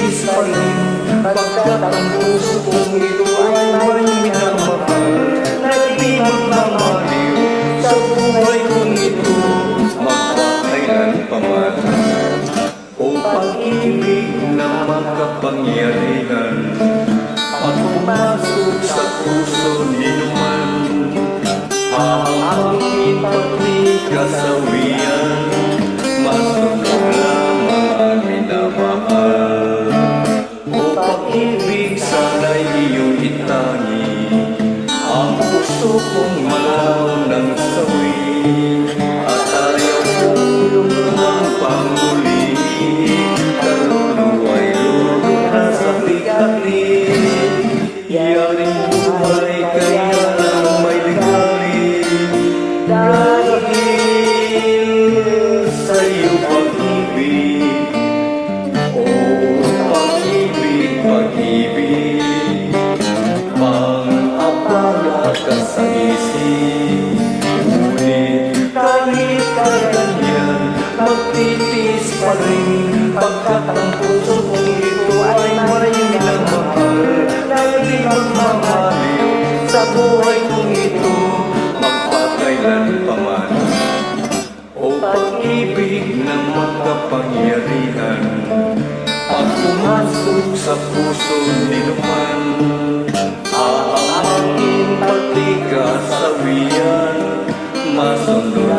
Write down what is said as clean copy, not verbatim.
magtitiis pa rin pagkat ang puso kong ito ay may minamahal na di magmamaliw sa buhay kong ito magpakailanpaman. O pag-ibig na makapangyarihan at pumasok sa puso ninuman, aangkin pati kasawian, masunod lamang ang minamahal. O pag-ibig sana'y iyong itangi, ang puso kong malaw ng sawi, at ayaw kong lumang panguli, kaluluwa'y lulo na sa bigati. Yaring buhay kaya lang may ligali, dahil sa iyong pag-ibig. O pag-ibig, pag-ibig, pang-abala ka sa isip. Ngunit kahit kaganyan, magtitiis pa rin pagkat ang puso kong ito ay may minamahal na di magmamaliw sa buhay kong ito magpakailanpaman. O pag-ibig na makapangyarihan, pag pumasok sa puso ninuman, aangkin pati kasawian, masunod